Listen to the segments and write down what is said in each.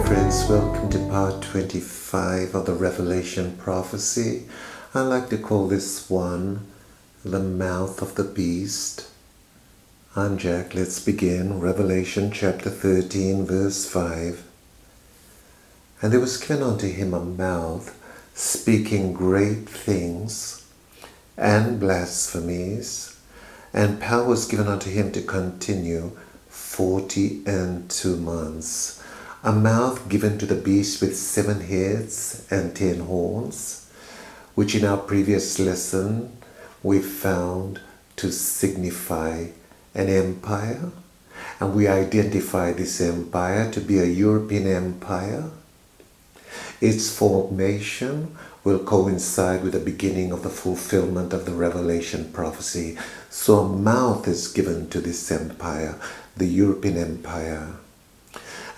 friends, welcome to part 25 of the Revelation prophecy. I like to call this one the mouth of the beast. I'm Jack. Let's begin. Revelation chapter 13 verse 5. And there was given unto him a mouth speaking great things and blasphemies, and power was given unto him to continue 42 months. A mouth given to the beast with 7 heads and 10 horns, which in our previous lesson we found to signify an empire, and we identify this empire to be a European empire. Its formation will coincide with the beginning of the fulfillment of the Revelation prophecy. So a mouth is given to this empire, the European empire.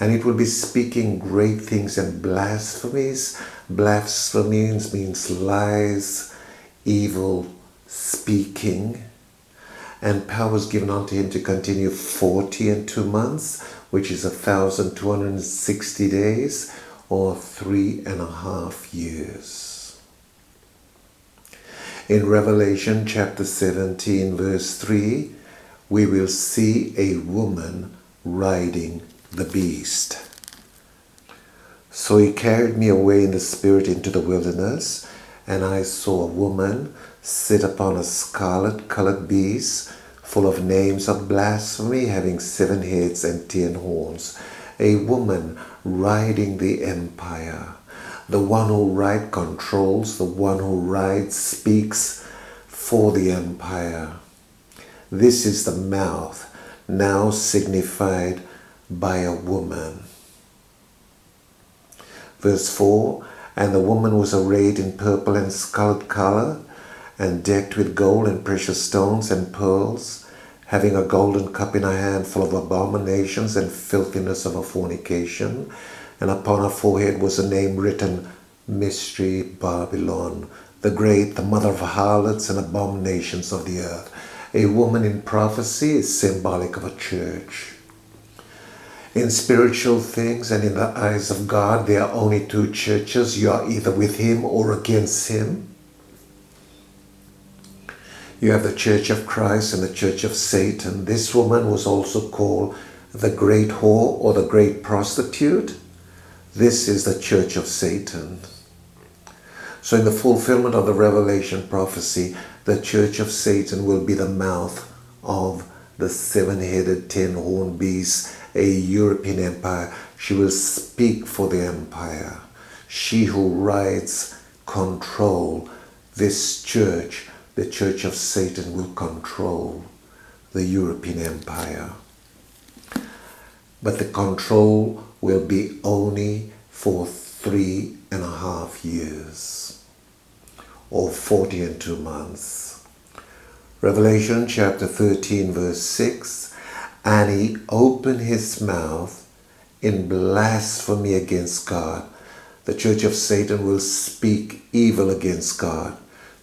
And it will be speaking great things and blasphemies. Blasphemies means lies, evil speaking. And power was given unto him to continue 42 months, which is 1,260 days, or 3.5 years. In Revelation chapter 17 verse 3, we will see a woman riding the beast. So he carried me away in the spirit into the wilderness, and I saw a woman sit upon a scarlet-colored beast, full of names of blasphemy, having 7 heads and 10 horns. A woman riding the empire. The one who rides controls, the one who rides speaks for the empire. This is the mouth, now signified by a woman. Verse 4, and the woman was arrayed in purple and scarlet color, and decked with gold and precious stones and pearls, having a golden cup in her hand full of abominations and filthiness of her fornication, and upon her forehead was a name written, Mystery Babylon, the great, the mother of harlots and abominations of the earth. A woman in prophecy is symbolic of a church. In spiritual things and in the eyes of God, there are only 2 churches. You are either with him or against him. You have the Church of Christ and the Church of Satan. This woman was also called the great whore or the great prostitute. This is the Church of Satan. So in the fulfillment of the Revelation prophecy, the Church of Satan will be the mouth of the 7-headed 10-horned beast, a European empire. She will speak for the empire. She who rides control this church, the Church of Satan, will control the European empire. But the control will be only for 3.5 years, or 42 months. Revelation chapter 13 verse 6, and he opened his mouth in blasphemy against God. The Church of Satan will speak evil against God,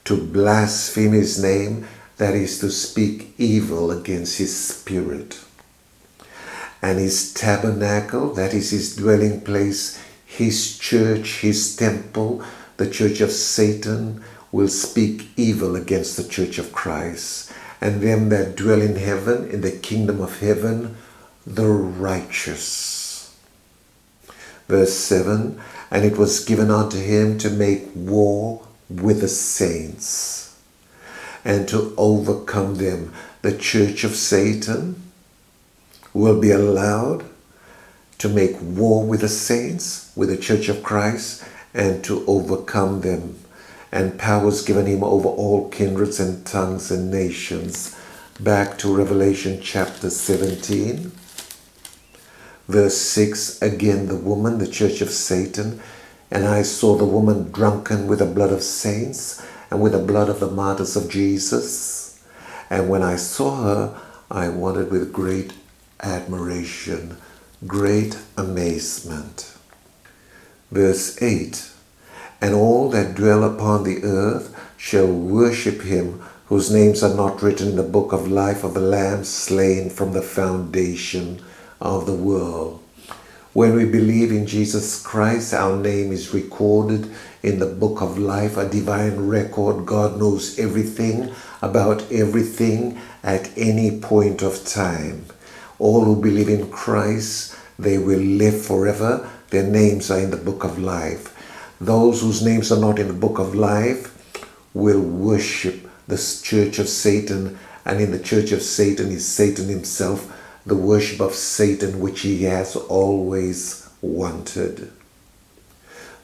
to blaspheme his name, that is to speak evil against his spirit. And his tabernacle, that is his dwelling place, his church, his temple, the Church of Satan, will speak evil against the Church of Christ, and them that dwell in heaven, in the kingdom of heaven, the righteous. Verse 7, and it was given unto him to make war with the saints, and to overcome them. The Church of Satan will be allowed to make war with the saints, with the Church of Christ, and to overcome them. And power was given him over all kindreds and tongues and nations. Back to Revelation chapter 17. Verse 6, again the woman, the Church of Satan, and I saw the woman drunken with the blood of saints and with the blood of the martyrs of Jesus. And when I saw her, I wondered with great admiration, great amazement. Verse 8, and all that dwell upon the earth shall worship him, whose names are not written in the book of life of the Lamb slain from the foundation of the world. When we believe in Jesus Christ, our name is recorded in the book of life, a divine record. God knows everything about everything at any point of time. All who believe in Christ, they will live forever. Their names are in the book of life. Those whose names are not in the book of life will worship the church of Satan, and in the church of Satan is Satan himself, the worship of Satan which he has always wanted.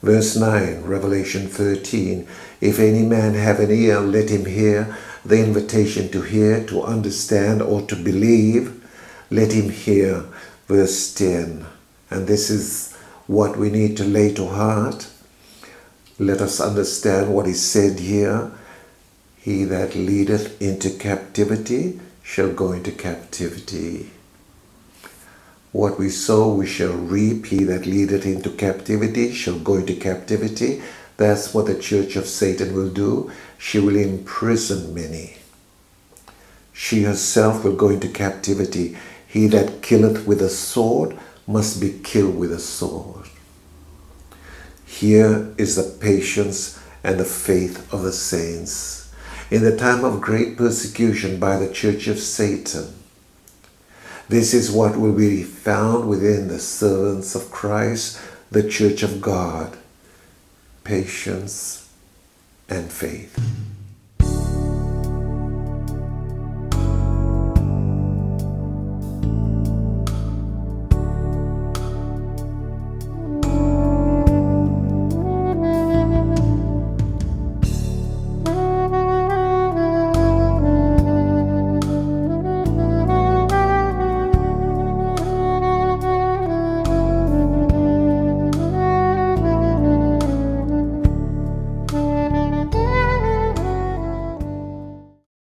Verse 9, Revelation 13, if any man have an ear, let him hear. The invitation to hear, to understand, or to believe, let him hear. Verse 10, and this is what we need to lay to heart. Let us understand what is said here. He that leadeth into captivity shall go into captivity. What we sow, we shall reap. He that leadeth into captivity shall go into captivity. That's what the church of Satan will do. She will imprison many. She herself will go into captivity. He that killeth with a sword must be killed with a sword. Here is the patience and the faith of the saints. In the time of great persecution by the church of Satan, this is what will be found within the servants of Christ, the church of God: patience and faith.